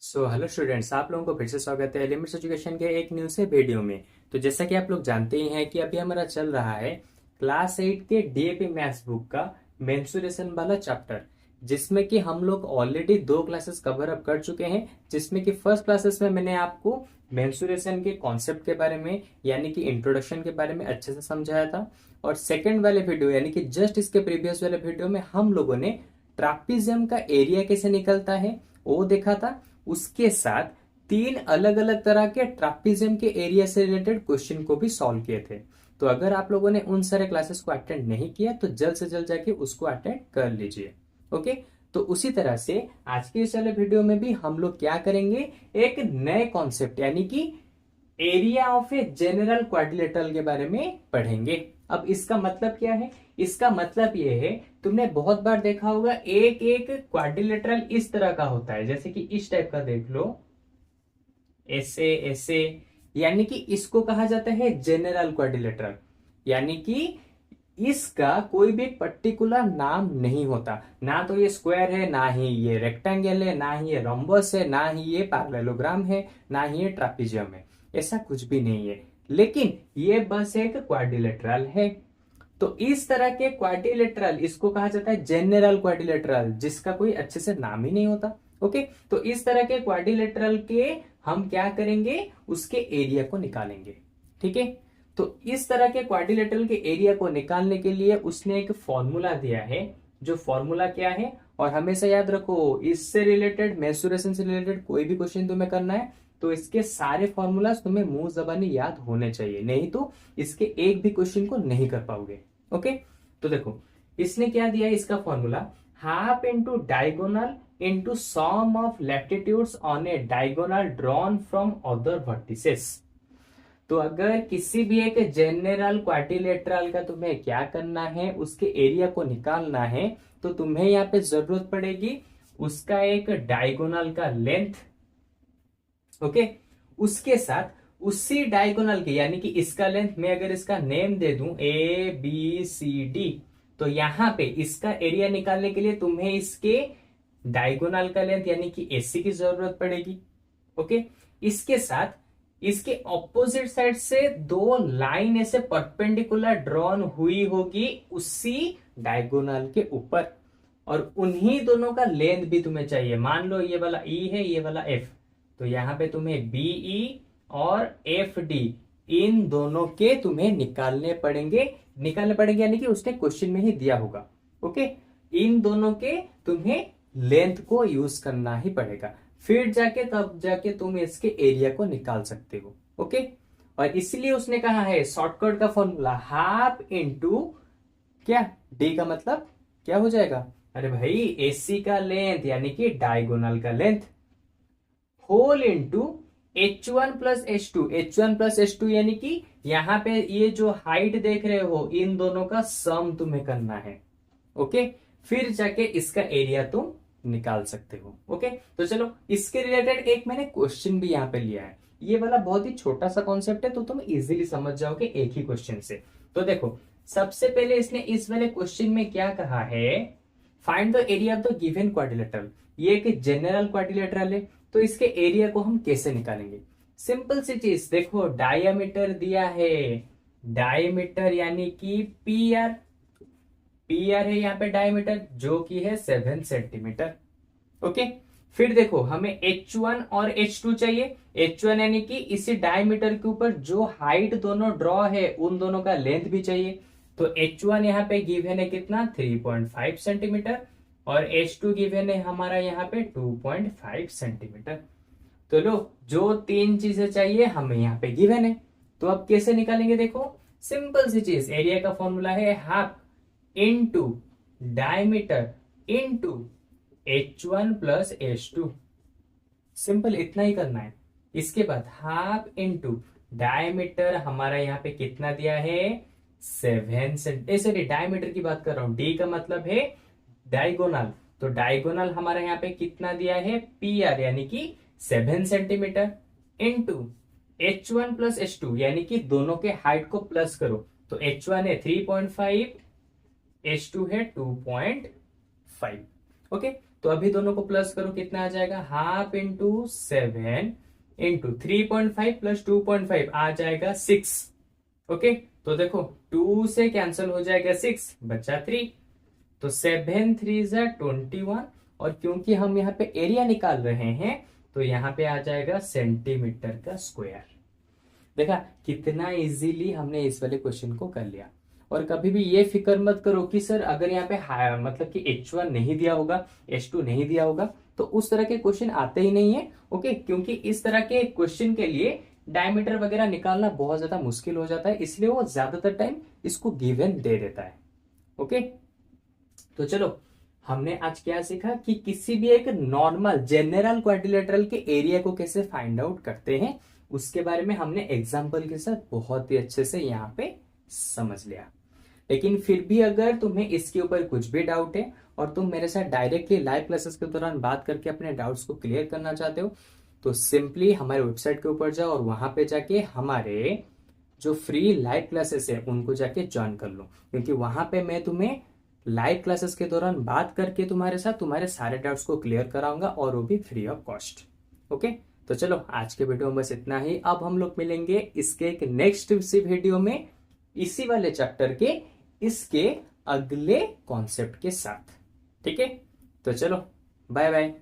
Hello students, आप लोगों को फिर से स्वागत है लिमिट्स एजुकेशन के एक न्यू से वीडियो में। तो जैसा कि आप लोग जानते ही हैं कि अभी हमारा चल रहा है क्लास 8 के डीएपी मैथ्स बुक का मेंसुरेशन वाला चैप्टर, जिसमें कि हम लोग ऑलरेडी 2 क्लासेस कवर अप कर चुके हैं। जिसमें कि फर्स्ट क्लासेस में मैंने आपको मेंसुरेशन के कॉन्सेप्ट के बारे में यानी कि इंट्रोडक्शन के बारे में अच्छे से समझाया था, और सेकेंड वाले वीडियो यानी कि जस्ट इसके प्रीवियस वाले वीडियो में हम लोगों ने ट्रापीजियम का एरिया कैसे निकलता है वो देखा था। उसके साथ 3 अलग अलग तरह के ट्रापीजियम के एरिया से रिलेटेड क्वेश्चन को भी सॉल्व किए थे। तो अगर आप लोगों ने उन सारे क्लासेस को अटेंड नहीं किया तो जल्द से जल्द जाके उसको अटेंड कर लीजिए। ओके, तो उसी तरह से आज के इस वाले वीडियो में भी हम लोग क्या करेंगे, एक नए कॉन्सेप्ट यानी कि area of a general quadrilateral के बारे में पढ़ेंगे। अब इसका मतलब क्या है? इसका मतलब ये है, तुमने बहुत बार देखा होगा एक एक क्वाड्रिलेटरल इस तरह का होता है, जैसे कि इस टाइप का देख लो, ऐसे ऐसे, यानी कि इसको कहा जाता है जनरल क्वाड्रिलेटरल। यानी कि इसका कोई भी पर्टिकुलर नाम नहीं होता, ना तो ये स्क्वायर है, ना ही ये रेक्टेंगल है, ना ही ये रोम्बस है, ना ही ये पैरेललोग्राम है, ना ही ये ट्रापीजियम है। ऐसा कुछ भी नहीं है, लेकिन ये बस एक क्वाड्रिलेटरल है। तो इस तरह के क्वाड्रिलेटरल इसको कहा जाता है जनरल क्वाड्रिलेटरल, जिसका कोई अच्छे से नाम ही नहीं होता। ओके, तो इस तरह के क्वाड्रिलेटरल के हम क्या करेंगे, उसके एरिया को निकालेंगे। ठीक है, तो इस तरह के क्वाड्रिलेटरल के एरिया को निकालने के लिए उसने एक फॉर्मूला दिया है। जो फॉर्मूला क्या है, और हमेशा याद रखो, इससे रिलेटेड मेंसुरेशन से रिलेटेड कोई भी क्वेश्चन तुम्हें करना है तो इसके सारे फॉर्मूलाज तुम्हें मुंह जबानी याद होने चाहिए, नहीं तो इसके एक भी क्वेश्चन को नहीं कर पाओगे। ओके, तो देखो इसने क्या दिया है, इसका formula half into diagonal into sum of latitudes on a diagonal drawn from other vertices. तो अगर किसी भी एक जनरल क्वाड्रिलेटरल का तुम्हें क्या करना है, उसके एरिया को निकालना है, तो तुम्हें यहां पे जरूरत पड़ेगी उसका एक डायगोनल का लेंथ। ओके, उसके साथ उसी डायगोनल के यानी कि इसका लेंथ, मैं अगर इसका नेम दे दूं ABCD, तो यहां पे इसका एरिया निकालने के लिए तुम्हें इसके डायगोनल का लेंथ यानी कि AC की जरूरत पड़ेगी। ओके, इसके साथ इसके ऑपोजिट साइड से 2 लाइन ऐसे परपेंडिकुलर ड्रॉन हुई होगी उसी डायगोनल के ऊपर, और उन्हीं दोनों का लेंथ भी तुम्हें चाहिए। मान लो ये वाला E है, ये वाला F, तो यहां पे तुम्हें BE और FD इन दोनों के तुम्हें निकालने पड़ेंगे। यानी कि उसने क्वेश्चन में ही दिया होगा। ओके, इन दोनों के तुम्हें लेंथ को यूज करना ही पड़ेगा, फिर जाके तब जाके तुम इसके एरिया को निकाल सकते हो। ओके, और इसलिए उसने कहा है शॉर्टकट का फॉर्मूला हाफ इंटू क्या, डी का मतलब क्या हो जाएगा, अरे भाई AC का लेंथ यानी कि डायगोनल का length, whole into H1 plus H2 यानी कि यहां पे ये जो हाइट देख रहे हो इन दोनों का सम तुम्हें करना है। ओके, फिर जाके इसका एरिया तुम निकाल सकते हो। ओके, तो चलो इसके रिलेटेड एक मैंने क्वेश्चन भी यहां पे लिया है। ये वाला बहुत ही छोटा सा कॉन्सेप्ट है, तो तुम इजीली समझ जाओगे एक ही क्वेश्चन से। तो देखो, सबसे पहले इसने इस वाले क्वेश्चन में क्या कहा है, find the area of the given quadrilateral. ये एक जनरल क्वाड्रिलेटरल है, तो इसके एरिया को हम कैसे निकालेंगे? सिंपल सी चीज, देखो डायमीटर दिया है, डायमीटर यानी कि पी आर है यहाँ पे डायमीटर, जो कि है 7 सेंटीमीटर। ओके, फिर देखो हमें H1 और H2 चाहिए। H1 यानी कि इसी डायमीटर के ऊपर जो हाइट दोनों ड्रॉ है उन दोनों का लेंथ भी चाहिए। तो H1 यहाँ पे गिवन है कितना, 3.5 सेंटीमीटर, और H2 गिवन है हमारा यहाँ पे 2.5 सेंटीमीटर। तो लो, जो 3 चीजें चाहिए हमें यहाँ पे गिवन है, तो अब कैसे निकालेंगे? देखो सिंपल सी चीज, एरिया का फॉर्मूला है half into diameter into H1 plus H2। Simple इतना ही करना है। इसके बाद हाफ इंटू डायमीटर हमारा यहाँ पे कितना दिया है, 7 सेंटीमीटर। डायमीटर की बात कर रहा हूं, डी का मतलब है डायगोनल, तो डायगोनल हमारा यहाँ पे कितना दिया है, PR यानी कि 7 centimetre, into H1 plus H2 यानी कि दोनों के हाइट को प्लस करो, तो H1 है 3.5, H2 है 2.5। ओके, तो अभी दोनों को प्लस करो, कितना आ जाएगा, हाफ इंटू 7 इंटू 3.5 प्लस 2.5 आ जाएगा 6। ओके, तो देखो 2 से कैंसिल हो जाएगा 6, बचा 3, तो 7 3 21, और क्योंकि हम यहाँ पे एरिया निकाल रहे हैं तो यहाँ पे आ जाएगा सेंटीमीटर का स्क्वायर। देखा कितना इजीली हमने इस वाले क्वेश्चन को कर लिया। और कभी भी ये फिक्र मत करो कि सर अगर यहाँ पे मतलब कि H1 नहीं दिया होगा, H2 नहीं दिया होगा, तो उस तरह के क्वेश्चन आते ही नहीं है। ओके, क्योंकि इस तरह के क्वेश्चन के लिए डायमीटर वगैरह निकालना बहुत ज्यादा मुश्किल हो जाता है, इसलिए वो ज्यादातर टाइम इसको गिवन दे देता है। ओके, तो चलो हमने आज क्या सीखा कि किसी भी एक नॉर्मल जनरल क्वाड्रिलेटरल के एरिया को कैसे फाइंड आउट करते हैं, उसके बारे में हमने एग्जाम्पल के साथ बहुत ही अच्छे से यहाँ पे समझ लिया। लेकिन फिर भी अगर तुम्हें इसके ऊपर कुछ भी डाउट है और तुम मेरे साथ डायरेक्टली लाइव क्लासेस के दौरान बात करके अपने डाउट्स को क्लियर करना चाहते हो, तो सिंपली हमारे वेबसाइट के ऊपर जाओ और वहां पे जाके हमारे जो फ्री लाइव क्लासेस है उनको जाके ज्वाइन कर लो, क्योंकि वहां पे मैं तुम्हें लाइव क्लासेस के दौरान बात करके तुम्हारे साथ तुम्हारे सारे डाउट्स को क्लियर कराऊंगा, और वो भी फ्री ऑफ कॉस्ट। ओके, तो चलो आज के वीडियो में बस इतना ही। अब हम लोग मिलेंगे इसके एक नेक्स्ट वीडियो में इसी वाले चैप्टर के इसके अगले कॉन्सेप्ट के साथ। ठीक है, तो चलो बाय बाय।